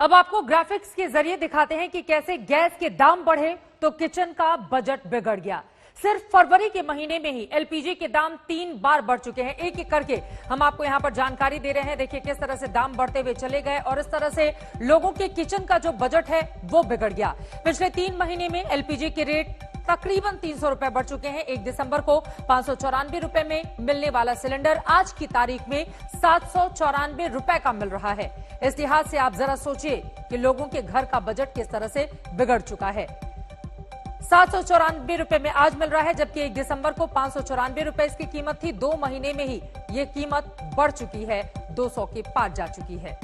अब आपको ग्राफिक्स के जरिए दिखाते हैं कि कैसे गैस के दाम बढ़े तो किचन का बजट बिगड़ गया। सिर्फ फरवरी के महीने में ही एलपीजी के दाम 3 बार बढ़ चुके हैं। एक एक करके हम आपको यहां पर जानकारी दे रहे हैं। देखिए किस तरह से दाम बढ़ते हुए चले गए और इस तरह से लोगों के किचन का जो बजट है वो बिगड़ गया। पिछले 3 महीने में एलपीजी के रेट तकरीबन 300 रुपए बढ़ चुके हैं। 1 दिसंबर को 594 रुपए में मिलने वाला सिलेंडर आज की तारीख में 794 रुपए का मिल रहा है। इस लिहाज से आप जरा सोचिए कि लोगों के घर का बजट किस तरह से बिगड़ चुका है। 794 रुपए में आज मिल रहा है, जबकि 1 दिसंबर को 594 रुपए इसकी कीमत थी। 2 महीने में ही ये कीमत बढ़ चुकी है, 200 के पार जा चुकी है।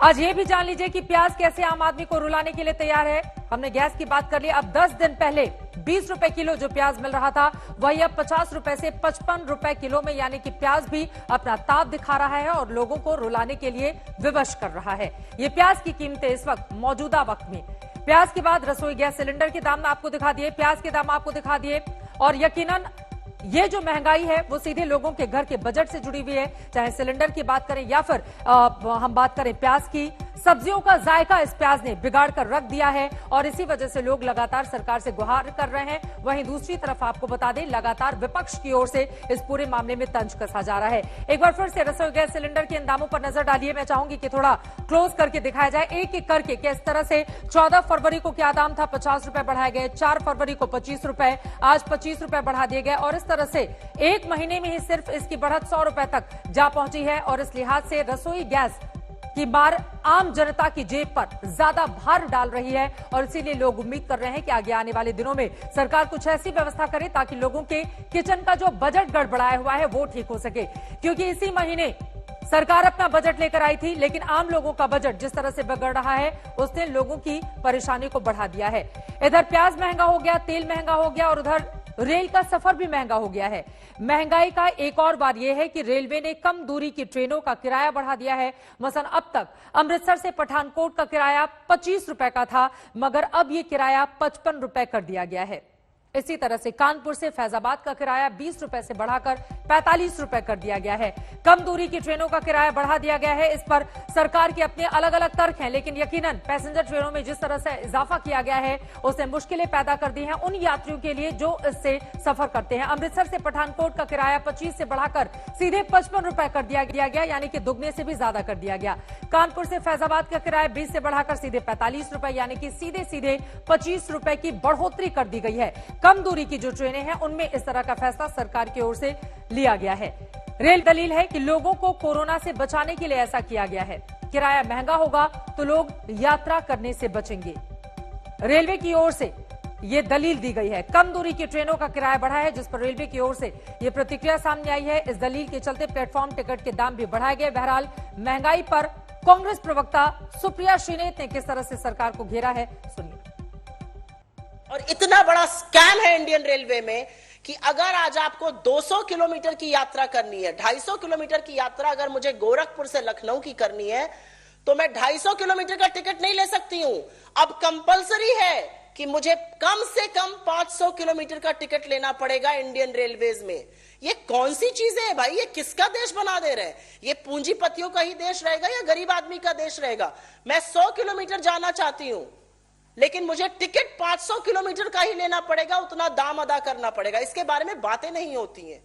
आज ये भी जान लीजिए कि प्याज कैसे आम आदमी को रुलाने के लिए तैयार है। हमने गैस की बात कर ली। अब 10 दिन पहले 20 रुपए किलो जो प्याज मिल रहा था वही अब 50 रुपए से 55 रुपए किलो में, यानी कि प्याज भी अपना ताप दिखा रहा है और लोगों को रुलाने के लिए विवश कर रहा है। ये प्याज की कीमतें इस वक्त मौजूदा वक्त में। प्याज के बाद रसोई गैस सिलेंडर के दाम आपको दिखा दिए, प्याज के दाम आपको दिखा दिए और यकीनन ये जो महंगाई है वो सीधे लोगों के घर के बजट से जुड़ी हुई है। चाहे सिलेंडर की बात करें या फिर हम बात करें प्याज की, सब्जियों का जायका इस प्याज ने बिगाड़ कर रख दिया है और इसी वजह से लोग लगातार सरकार से गुहार कर रहे हैं। वहीं दूसरी तरफ आपको बता दें, लगातार विपक्ष की ओर से इस पूरे मामले में तंज कसा जा रहा है। एक बार फिर से रसोई गैस सिलेंडर के इन दामों पर नजर डालिए। मैं चाहूंगी कि थोड़ा क्लोज करके दिखाया जाए एक एक करके किस तरह से 14 फरवरी को क्या दाम था, 50 रुपए बढ़ाए गए। 4 फरवरी को 25 रुपए, आज 25 रुपए बढ़ा दिए गए और इस तरह से एक महीने में ही सिर्फ इसकी बढ़त 100 रुपए तक जा पहुंची है। और इस लिहाज से रसोई गैस की मार आम जनता की जेब पर ज्यादा भार डाल रही है और इसीलिए लोग उम्मीद कर रहे हैं कि आगे आने वाले दिनों में सरकार कुछ ऐसी व्यवस्था करे ताकि लोगों के किचन का जो बजट गड़बड़ाया हुआ है वो ठीक हो सके। क्योंकि इसी महीने सरकार अपना बजट लेकर आई थी, लेकिन आम लोगों का बजट जिस तरह से बिगड़ रहा है उसने लोगों की परेशानी को बढ़ा दिया है। इधर प्याज महंगा हो गया, तेल महंगा हो गया और उधर रेल का सफर भी महंगा हो गया है। महंगाई का एक और बार यह है कि रेलवे ने कम दूरी की ट्रेनों का किराया बढ़ा दिया है। मसलन अब तक अमृतसर से पठानकोट का किराया 25 रुपए का था, मगर अब यह किराया 55 रुपए कर दिया गया है। इसी तरह से कानपुर से फैजाबाद का किराया 20 रुपए से बढ़ाकर 45 रुपए कर दिया गया है। कम दूरी की ट्रेनों का किराया बढ़ा दिया गया है। इस पर सरकार के अपने अलग अलग तर्क हैं, लेकिन यकीनन पैसेंजर ट्रेनों में जिस तरह से इजाफा किया गया है उसने मुश्किलें पैदा कर दी हैं उन यात्रियों के लिए जो इससे सफर करते हैं। अमृतसर से पठानकोट का किराया 25 से बढ़ाकर सीधे 55 रुपए कर दिया गया, यानी कि दुगने से भी ज्यादा कर दिया गया। कानपुर से फैजाबाद का किराया 20 से बढ़ाकर सीधे 45 रुपए, यानी कि सीधे सीधे 25 रुपए की बढ़ोतरी कर दी गई है। कम दूरी की जो ट्रेनें हैं उनमें इस तरह का फैसला सरकार की ओर से लिया गया है। रेल दलील है कि लोगों को कोरोना से बचाने के लिए ऐसा किया गया है। किराया महंगा होगा तो लोग यात्रा करने से बचेंगे। रेलवे की ओर से यह दलील दी गई है। कम दूरी की ट्रेनों का किराया बढ़ा है, जिस पर रेलवे की ओर से यह प्रतिक्रिया सामने आई है। इस दलील के चलते प्लेटफॉर्म टिकट के दाम भी बढ़ाए गए। बहरहाल महंगाई पर कांग्रेस प्रवक्ता सुप्रिया श्रीनेत ने किस तरह से सरकार को घेरा है, सुनिए। और इतना बड़ा स्कैम है इंडियन रेलवे में कि अगर आज आपको 200 किलोमीटर की यात्रा करनी है, 250 किलोमीटर की यात्रा अगर मुझे गोरखपुर से लखनऊ की करनी है तो मैं 250 किलोमीटर का टिकट नहीं ले सकती हूं। अब कंपलसरी है कि मुझे कम से कम 500 किलोमीटर का टिकट लेना पड़ेगा इंडियन रेलवेज में। ये कौन सी चीजें है भाई? ये किसका देश बना दे रहे हैं? ये पूंजीपतियों का ही देश रहेगा या गरीब आदमी का देश रहेगा? मैं 100 किलोमीटर जाना चाहती हूं लेकिन मुझे टिकट 500 किलोमीटर का ही लेना पड़ेगा, उतना दाम अदा करना पड़ेगा। इसके बारे में बातें नहीं होती हैं।